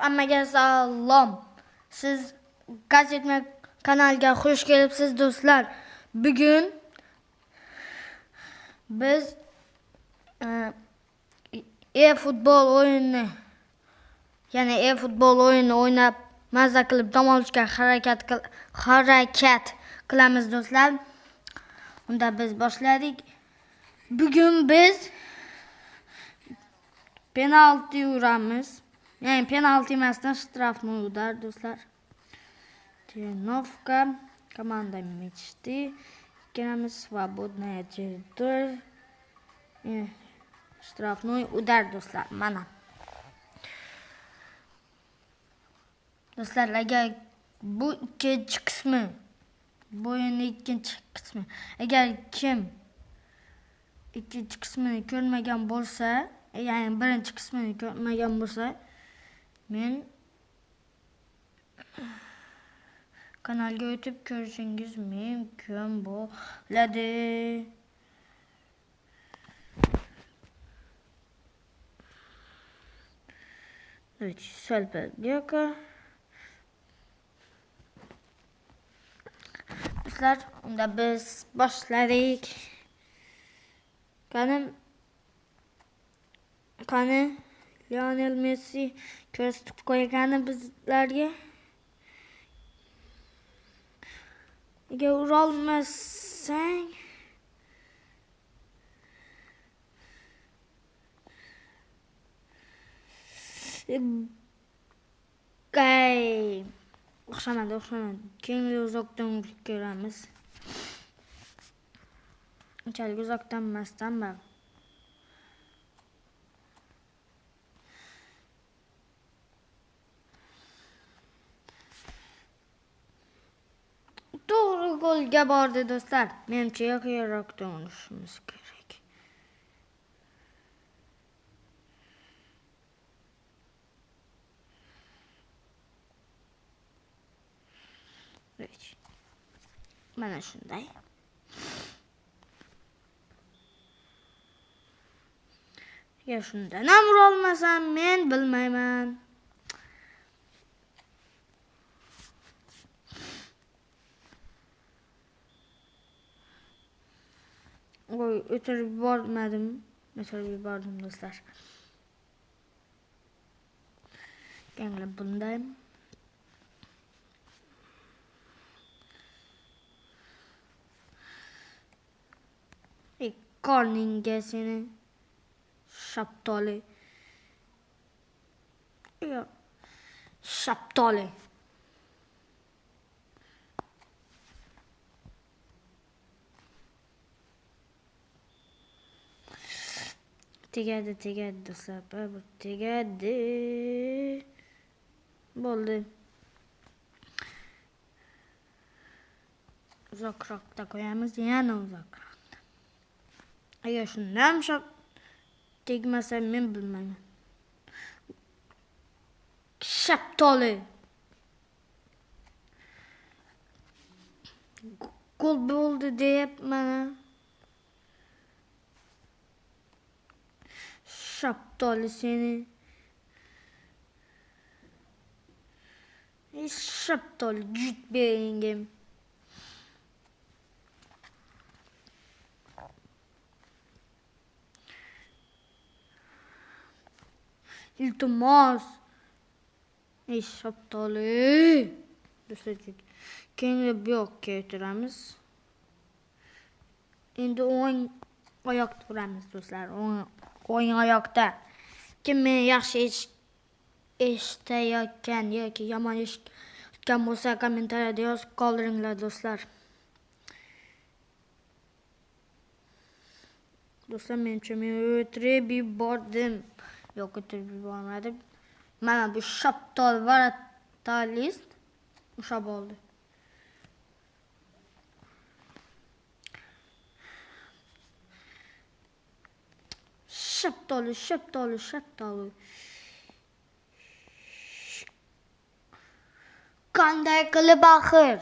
Hammaga salom. Siz Gazetma kanaliga xush kelibsiz do'stlar. Bugun biz e-futbol o'yinini, ya'ni e-futbol o'yinini o'ynab mazza qilib dam olishga harakat qilamiz do'stlar. Unda biz boshladik. Bugun biz penalti uramiz. Yani penalti emasdan shtrafni udar do'stlar. Trenovka, komanda mechti, ikkalamiz svobodная территория. Shtrafni udar do'stlar. Mana. Do'stlar, agar bu ikkinchi qismi, bu o'yinning ikkinchi qismi, agar kim ikkinchi qismini ko'rmagan bo'lsa, ya'ni birinchi qismini ko'rmagan bo'lsa, men kanalga o'tib ko'rishingiz mumkin bo'ladi. Sal подбега. Do'stlar, unda biz boshladik. Qani Lionel Messi ko'rsatib qo'ygani bizlarga. Agar urolmasang o'xshamadi. Keyingi uzoqdan urib ko'ramiz. Unchalik uzoqdan emasdan bak. To'g'ri golga bordi do'stlar. Menimcha yaqinroqdan urishimiz kerak. Mana shunday. Ya shundan ham urolmasam men bilmayman. O'tirib yubordim do'stlar. Yanglab bunday. Qorningga seni shaptoli. Shaptoli. Tegadi do'stlar. Tegadi. Bo'ldi. Uzoqroqda qo'yamiz, yana uzoqroq. Agar shundan tegmasa men bilmayman. Shaptoli. Gol bo'ldi deyapman. Shaptoli seni. Shaptoli jut beringim. İltimos. Shaptoli. Do'stlar, keyingi blokka o'tiramiz. Endi o'ng oyoqda turamiz do'stlar. O'ng oyoqda. Kim meni yaxshi eshitayotgan yoki yomon eshitgan bo'lsa, kommentariyada yozib qoldiringlar do'stlar. Do'stlar, menimcha men o'tirib yubordim. Yo'q, o'tirib yubormadim. Mana bu Shaptoli varatalist o'sha bo'ldi. Shaptoli. Qanday qilib axir?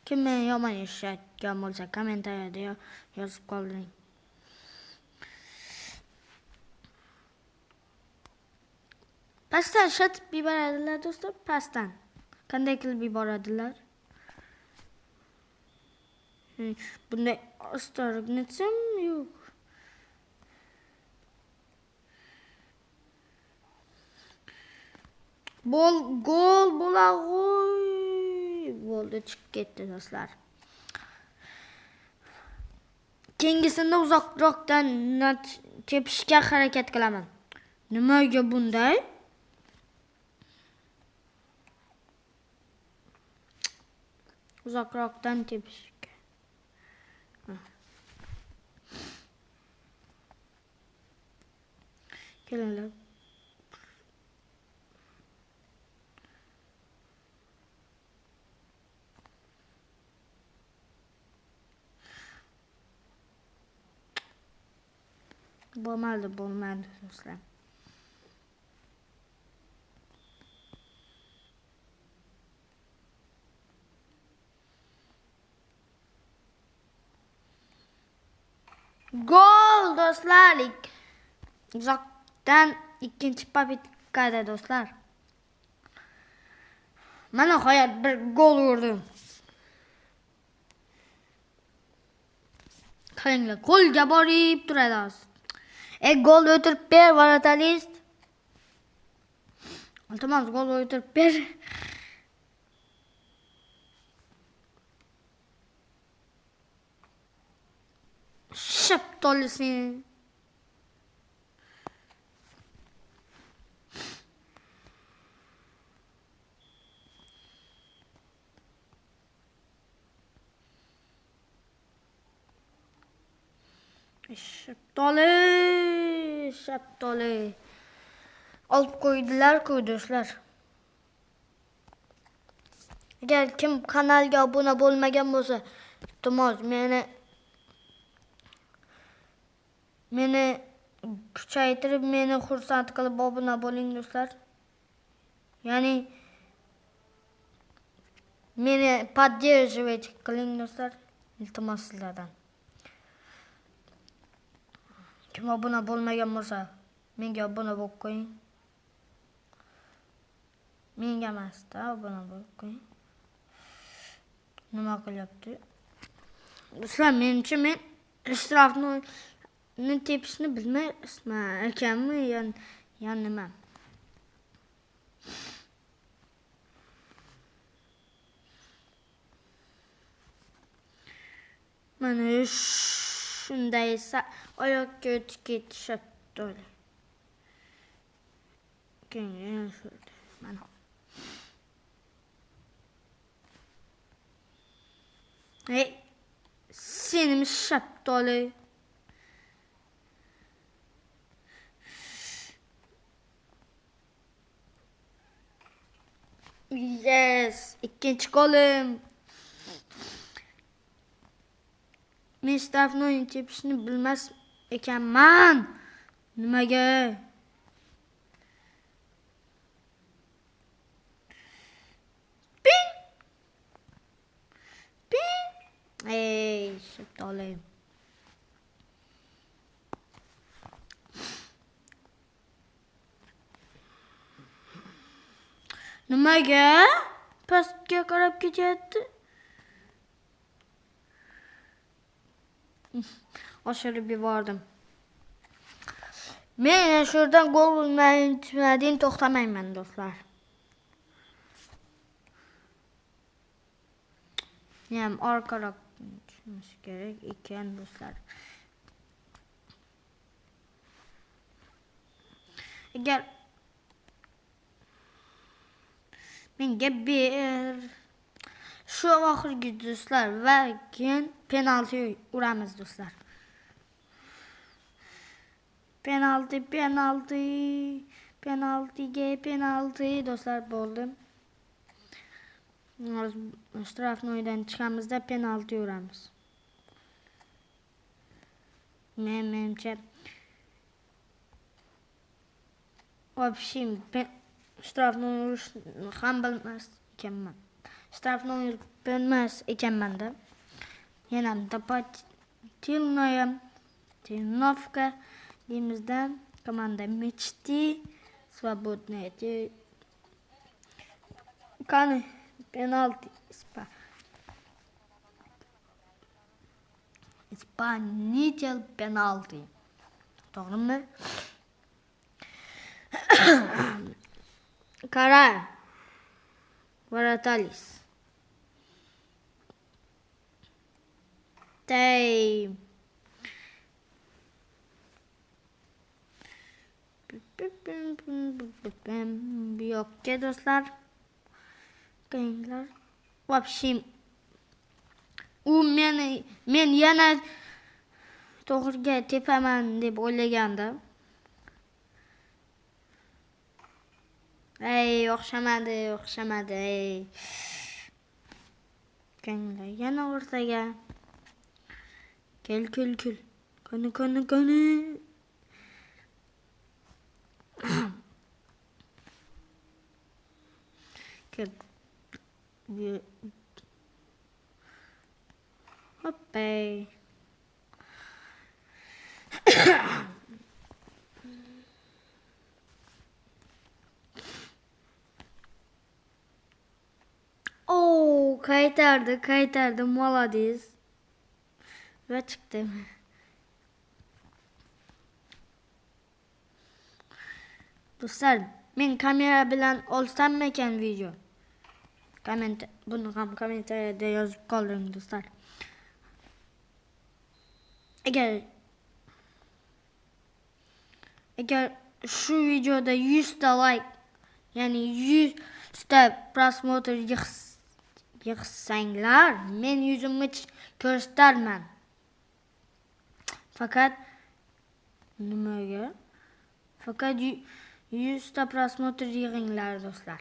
Kim meni yomon eshitgan bo'lsa, kommentariyada yozib qoldiring. Pastdan shatib yuboradilar do'stlar, pastdan. Qanday qilib yuboradilar? Bunday ostorgnitsam yo'q. Gol bo'lag'oy. Bo'ldi, chiqib ketdi do'stlar. Keyingisida uzoqroqdan tepishga harakat qilaman. Nimaga bunday? Uzoqroqdan tepishga. Kelinglar. Bo'lmadi do'stlar. Gol do'stlar. Uzoqdan ikkinchi popetkada do'stlar. Mana nihoyat bir gol urdim. Qaranglar, golga borib turadi. Gol o'tirib ber, volotalist. Iltimos, gol o'tirib ber. Shaftolisin. Shaftoli. Olib qo'ydilar-ku do'stlar. Agar kim kanalga obuna bo'lmagan bo'lsa, iltimos meni kuchaytirib, meni xursand qilib obuna bo'ling do'stlar. Ya'ni meni поддерживать qiling do'stlar. Iltimos sizlardan. Kim obuna bo'lmagan bo'lsa, menga obuna bo'lib qo'ying. Menga emas-da, obuna bo'lib qo'ying. Nima qilyapti? Do'stlar, menimcha men ishtirokni tepishni bilmayman ekanmi, yo nima? Mana shunday esa oyoqqa o'tib ketishadi. Keyin shunday. Mana. Senim shaftoli. Yes, ikkinchi qo'lim. Men shtabni o'yin tepishni bilmas ekanman. Nimaga? Shaftoli. Nimaga? Pastga qarab ketyapti. Oshirib yubordim. Men shundan gol bo'lmaydigan to'xtamayman do'stlar. Ham orqaroq tushunish kerak ekan do'stlar. Agar menga ber shu oxirgi do'stlar va keyin penalti uramiz do'stlar. Penalti do'stlar bo'ldi. Shtrafni o'yindan chiqamizda penalti uramiz. Menimcha вообще shtrafni urishni ham bilmas ekanman. Shtrafni bilmas ekanman-da. Yana Tilnovka deymizda komanda Mechti Svobodneti. Qani penalti Исполнитель penalti. To'g'rimi? Qara. Varatalis. Time. Bu yoqqa do'stlar. Qinglar. Вообще u men yana to'g'riga tepaman deb o'ylagandim. O'xshamadi. Qinglar yana o'rtaga. Kel. Qani. Kel. Hoppay. Qaytardi. Молодец. Va chiqdi. Do'stlar, men kamera bilan olsam ekan video. Buni ham kommentariyada yozib qoldiring do'stlar. Agar shu videoda 100 ta like, ya'ni 100 ta prosmotr yig'sanglar, men yuzimni ko'rsatarman. Fakat nimaga? Fakat 100 ta prosmotr yig'inglar do'stlar.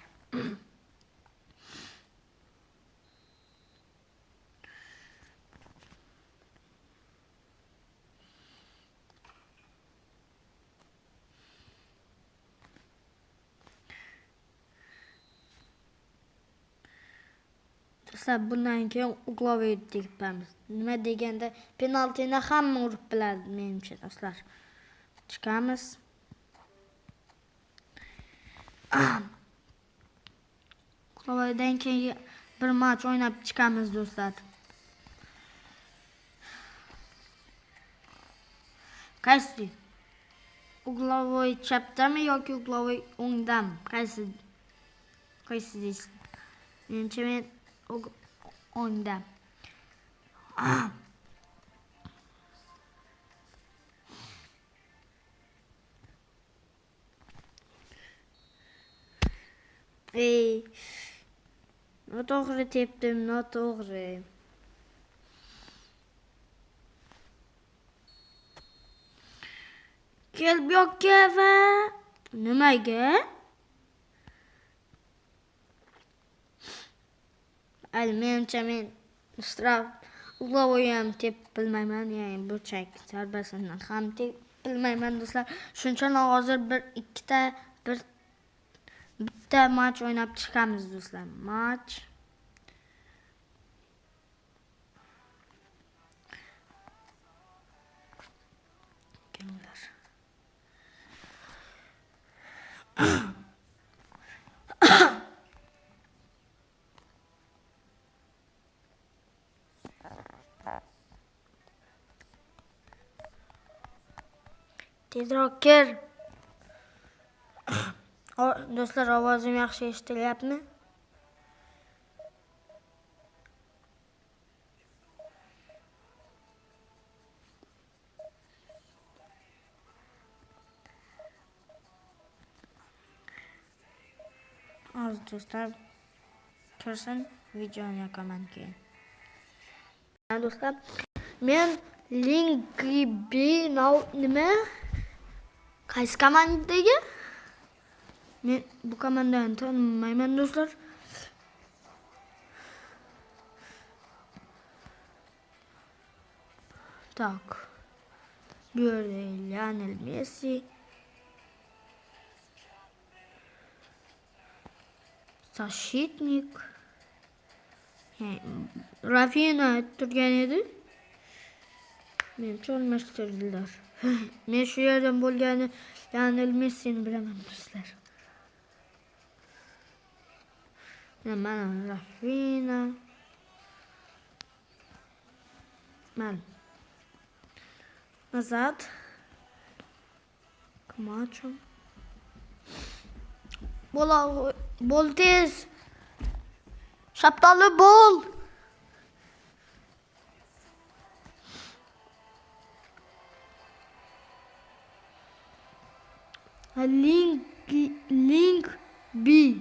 Do'stlar, bundan keyin uglovoy tepamiz. Nima deganda penaltini hamma urib biladi menimcha do'stlar. Chiqamiz. Uglovoydan keyin bir match o'ynab chiqamiz do'stlar. Qaysi? Uglovoy chapdami yoki uglovoy o'ngdami? Qaysi deysiz? Menimcha men o'ngda. Noto'g'ri tepdim, noto'g'ri. Kel bu yoqqa va nimaga? Menimcha men straf uglovoyam tepib bilmayman, ya'ni burchak zarbasini ham tepib bilmayman do'stlar. Shuning hozir bitta match o'ynab chiqamiz do'stlar. Match. Kimlar? Tezroq kir. Do'stlar, ovozim yaxshi eshitilyapmi? Hozir do'stlar ko'rsin videoni yoqaman keyin. Do'stlar, men nima? Qaysi komandaga? Men bu komandani tanımayman do'stlar. Tak. Bu yerda Lionel Messi. Защитник. Rafinha turgan edi. Men cho'lmashtirdilar. Men shu yerdan bo'lgani Lionel Messini bilaman do'stlar. Mana Rafina. Mal. Nazad. Camacho. Bola bol tez. Şaptalı bol. Link B.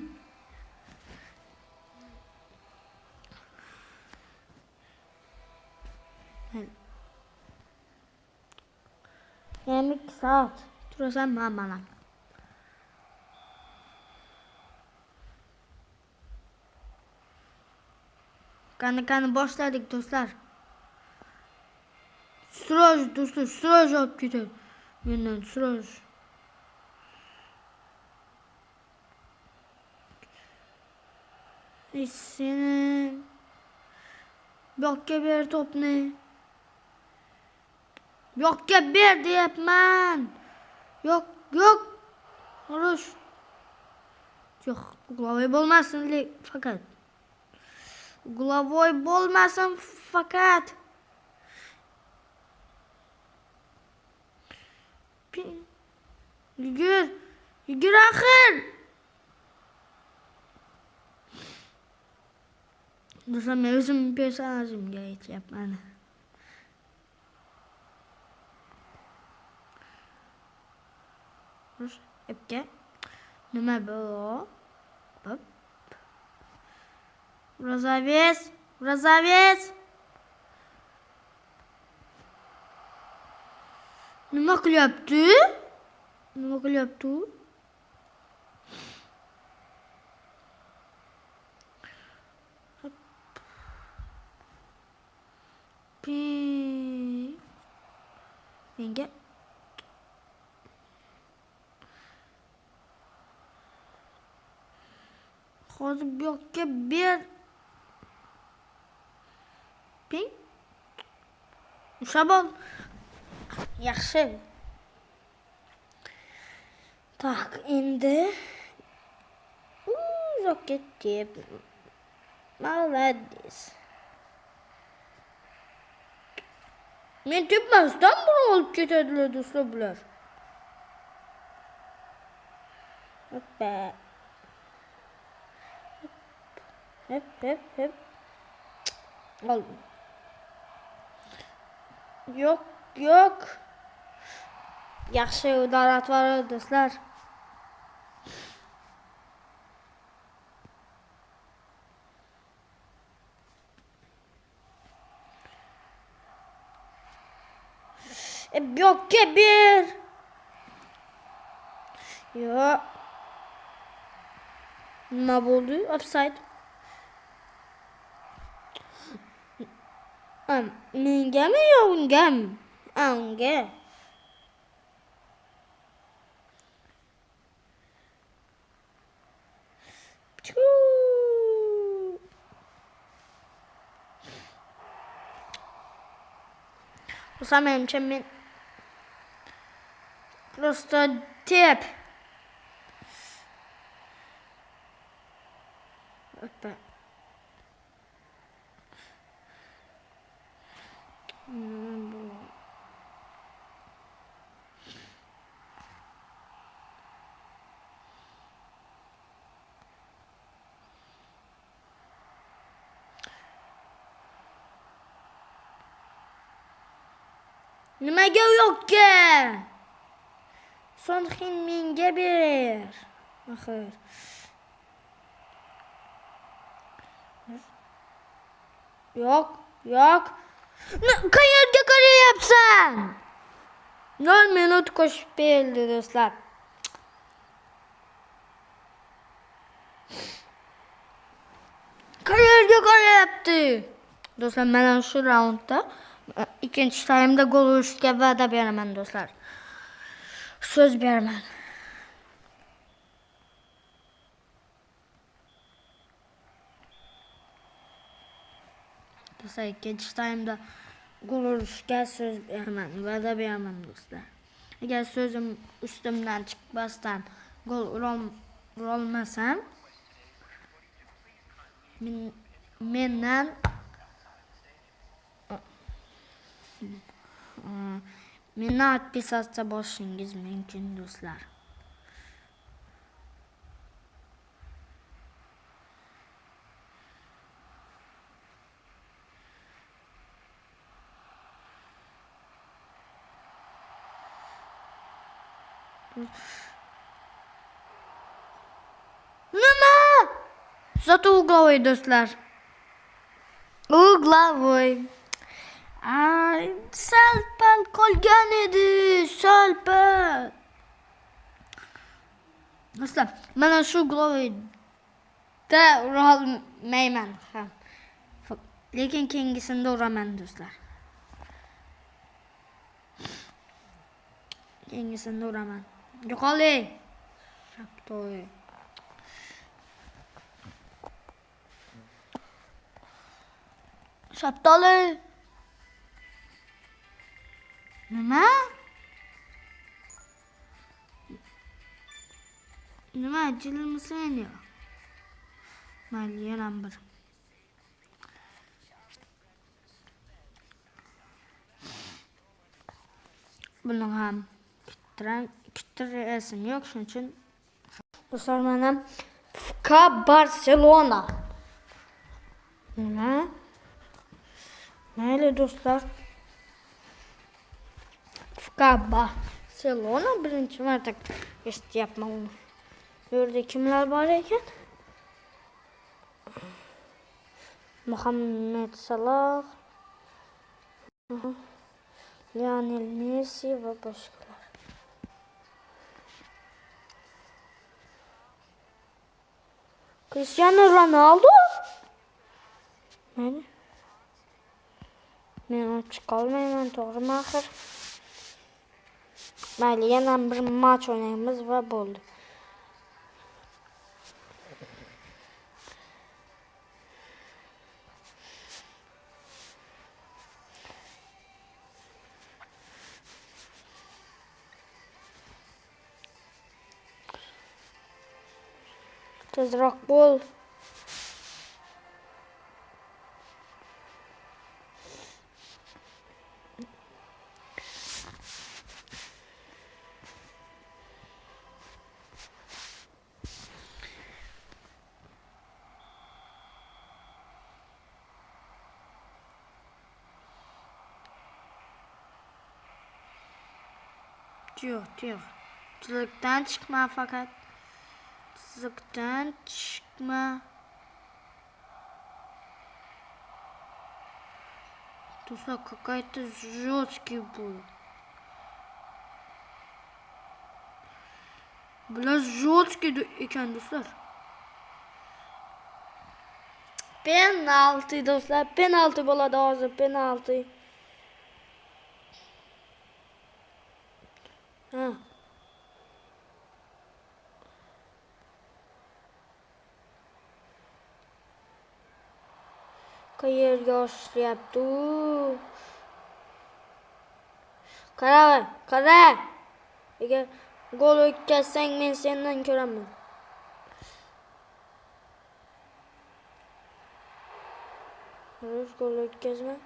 Yani saat. Turasam mamala. Kanı başladık dostlar. Sıraj dostlar, sıraj alıp gidelim. Yeniden sıraj. Seni. Yok geber top ne? Yok geber deyapman. Yok. Xo'sh. Yo'q, Glavoy bo'lmasin fakat. Glavoy bo'lmasin fakat. Yugur axir. Do'stlar, men o'zim personajimga aytyapman. Epga. Nima bu? Hop. Razaves. Nima qilyapti? Menga hozir bu yoqqa ber. Ping. Shabon. Yaxshi. Tak, endi uzoqqa ketib. Молодец. Men tepmasdan buni olib ketadilar do'stlar bular. Hoppa. Hep. Oldu. Yok. Yaxshi udarat var do'stlar. Yok bir. Yok. Ne oldu? Offside. Menga mi yo unga mi? Unga. Menimcha men просто tep. Hoppa. Nimaga yo'qqa? Sonxin menga ber. Axir. Yo'q. Qayerga qarayapsan? 0 minut qo'shib berdi do'stlar. Qayerga qarayapti? Do'stlar, mana shu raundda ikkinchi taymda gol urishga va'da beraman do'stlar. So'z beraman. Do'stlar, ikkinchi taymda gol urishga so'z beraman, va'da beraman do'stlar. Agar so'zim ustimdan chiqmasdan gol urolmasam, mendan meni отписаться bo'lishingiz mumkin do'stlar. Nima? Zато угловой do'stlar. Угловой. Ay, sal-pal qolgan edi, sal-pal. Do'stlar, mana shu ug'lovda ura olmayman ham. Lekin keyingisida uraman do'stlar. Keyingisida uraman. Yo'qoling. Shaptoy. Shaftoli. Nima? Nima jilmisan ya? Mayli, yana bir. Buni ham kuttirasım yo'q, shuning uchun do'stlar mana FK Barcelona. Nima? Mayli do'stlar. FK Barcelona birinchi marta eshityapman uni. Bu yerda kimlar bor ekan? Muhammed Salah, Lionel Messi va boshqalar. Cristiano Ronaldo? Mayli. Men ochib qolmayman, to'g'rimi axir? Mayli, yana bir match o'ynaymiz va bo'ldi. Tezroq bo'l. Yo'q. Tuzukdan chiqma faqat. Tuzukdan chiqma. Do'stlar, какой-то жесткий был. Bular жесткий ekan do'stlar. Penalti do'stlar, penalti bo'ladi hozir, penalti. Ha. Qayerga oshlayapti? Qara. Agar gol o'tkazsang men sendan ko'raman. Gol o'tkazma.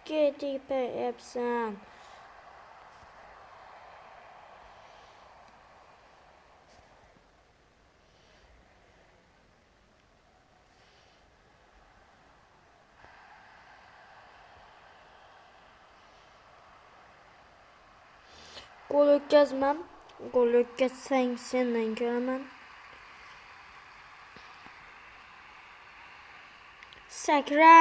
Ketip yapsan. Gol o'tkazmam. Gol o'tkazsang sendan ko'raman. Sakra.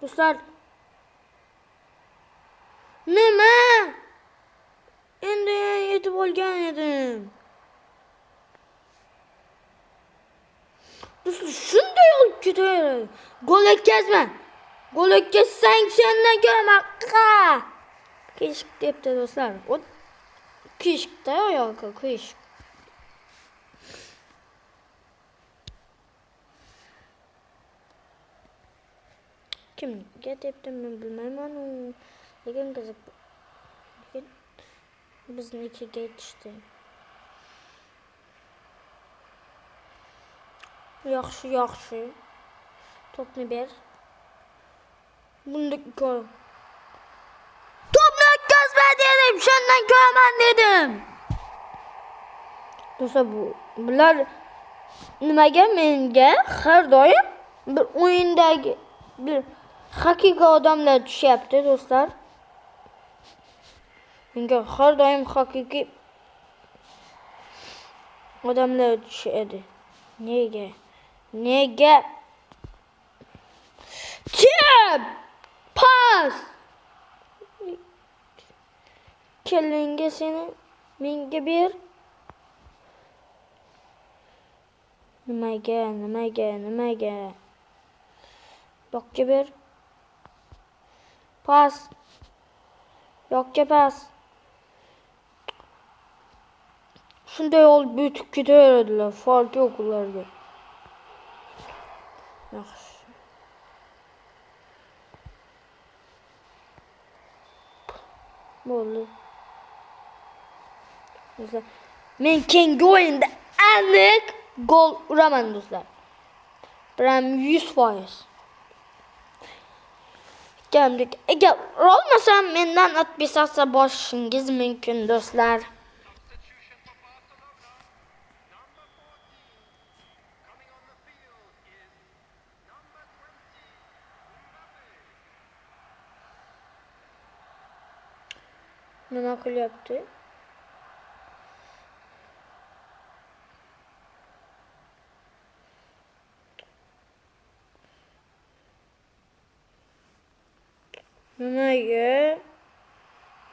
Do'stlar. Nima? Endi yetib olgan edim. kutaveradi. Gol o'tkazma. Gol o'tkazsang sendan ko'raman. Kishk debdi do'stlar. O kishkda yo'q, kishk. Kimga debdim men bilmayman. Lekin qiziq. Lekin biznikiga tushdi. Yaxshi. Topni ber. Bunda ko'r. Topni o'tkazma dedim, sendan ko'raman dedim. Do'stlar bular nimaga menga har doim bir o'yindagi bir haqiqiy odamlar tushyapti do'stlar. Menga har doim haqiqiy odamlar tushadi. Nega? Chip! Pas! Kellinga seni menga ber. Nimaga? Yo'qqa ber. Pas. Yo'qqa pas. Shunday olib o'tib ketaveradilar. Fark yo'q ularga. Yaxshi. Bo'ldi. Men keyingi o'yinda aniq gol uraman do'stlar. Biram 100%. Agar olmasam mendan отписаться bo'lishingiz mumkin do'stlar. Nima qilyapti? Nimaga?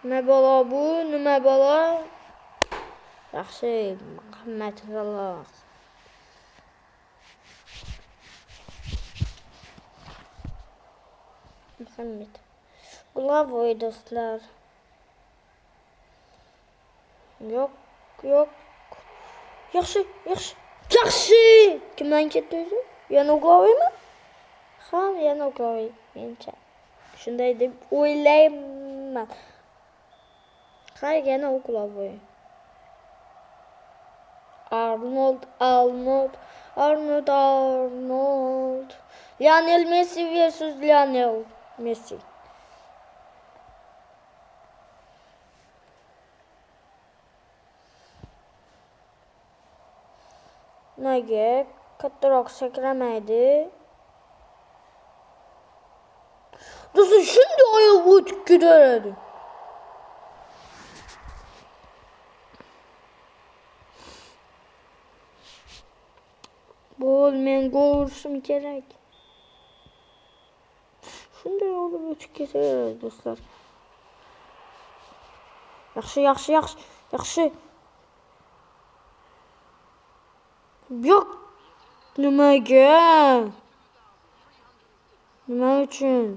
Nima balo bu? Nima balo? Yaxshi, rahmatulloh. Muhammad. Glavoy do'stlar. Yo'q. Yaxshi. Kimdan ketdi o'zi? Yana Glavoymi? Ha, yana Glavoy. Mencha. Shunday deb o'ylayman. Ha, yana Glavoy. Arnold. Lionel Messi versus Lionel Messi. Nega kattaroq sakramaydi? Do'stlar shunday oyoq o'tib ketaveradi. Men gol urishim kerak. Shunday olib o'tib ketaveradi do'stlar. Yaxshi. Yo'q. Nimaga? Nima uchun?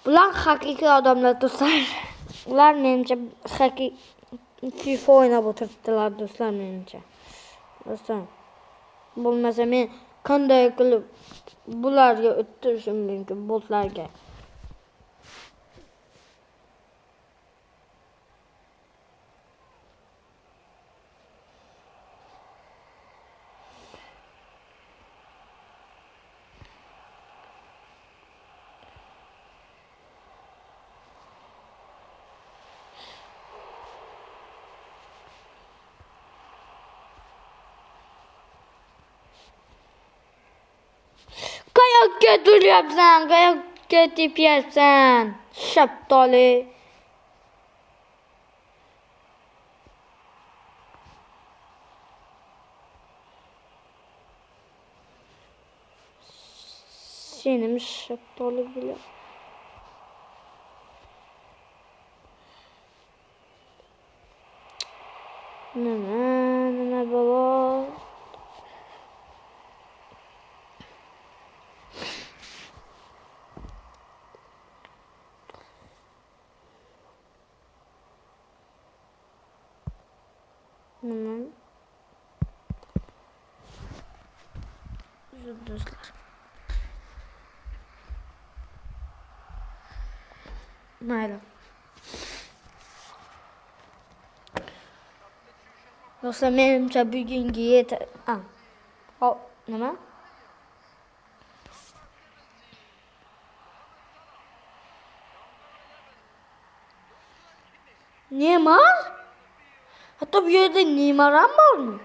Bular haqiqiy odamlar do'stlar. Ular menimcha haqiqiy FIFA o'ynab o'tiribdilar do'stlar menimcha. Do'stlar. Bo'lmasa men qanday qilib bularga o'tirishim mumkin botlarga. Qayoqqa turyapsan? Qayoqqa tepyapsan? Shaptoli. Senimiz shaftoli bilan. Nima balo? Nima? Do'stlar. Mayli. Do'stlar, menimcha bugungi nima? Neymar? Hatto bu yerda Neymar ham bormi?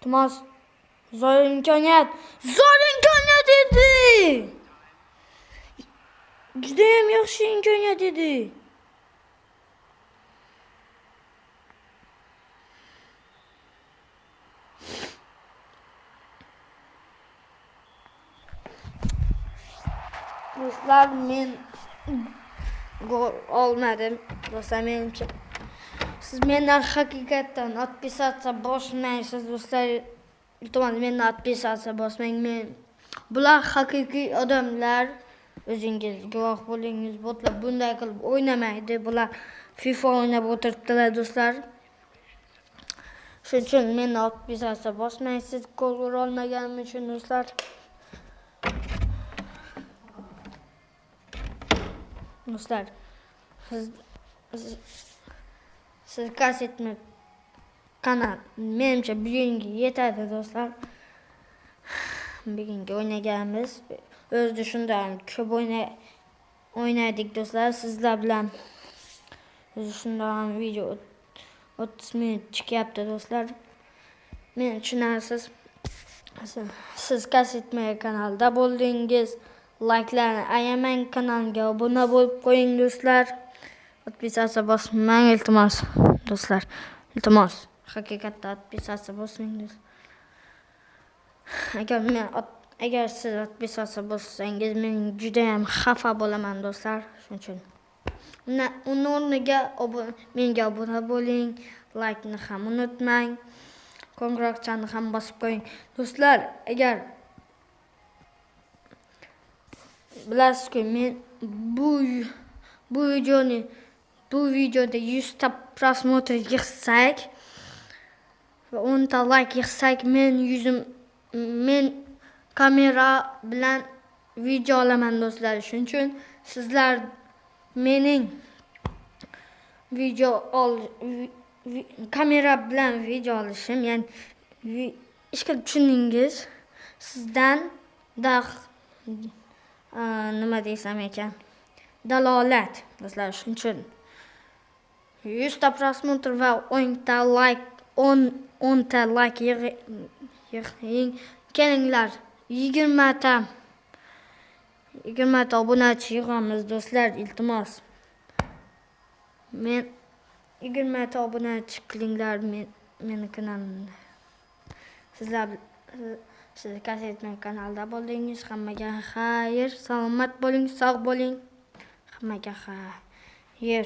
Tomas, zo'r imkoniyat edi. Juda ham yaxshi imkoniyat edi. Do'stlar, men gol olmadim. Do'stlar, menimcha siz mendan haqiqatan отписаться bosmaysiz do'stlar. Iltimos mendan отписаться bosmang. Bular haqiqiy odamlar. O'zingiz guvoh bo'lingiz. Botlar bunday qilib o'ynamaydi. Bular FIFA o'ynab o'tiribdilar do'stlar. Shuning uchun mendan отписаться bosmaysiz. Gol ura olmaganim uchun do'stlar. Do'stlar, siz kassetma kanal menimcha bugungi yetadi do'stlar. Bugungi o'ynaganimiz o'zida shundan ko'p o'ynaydik do'stlar. Sizlar bilan o'zi shundan video 30 minut chiqyapti do'stlar. Men tushunasiz. Siz kassetma kanalda bo'ldingiz. Like'larni ayamang, kanalga obuna bo'lib qo'ying do'stlar. Отписаться bosmang iltimos do'stlar. Iltimos, haqiqatda отписаться bosmang do'stlar. Agar siz отписаться bossangiz men juda ham xafa bo'laman do'stlar. Shuning uchun uning o'rniga menga obuna bo'ling, like'ni ham unutmang. Qo'ng'iroqchani ham bosib qo'ying. Do'stlar, agar bilasizki, men bu videoda 100 ta prosmotr yig'sak va 10 ta like yig'sak, men kamera bilan video olaman do'stlar. Shuning uchun sizlar mening kamera bilan video olishim, ya'ni ishqilib tushundingiz, sizdan nima desam ekan, dalolat do'stlar. Shuning uchun 100 ta prosmotr va 10 ta like yig'ing. Kelinglar, 20 ta obunachi yig'amiz do'stlar, iltimos. Men 20 ta obunachi qilinglar meni kanalimda. Siz kassetma kanalda bo'ldingiz. Hammaga xayr, salomat bo'ling, sog' bo'ling. Hammaga xayr.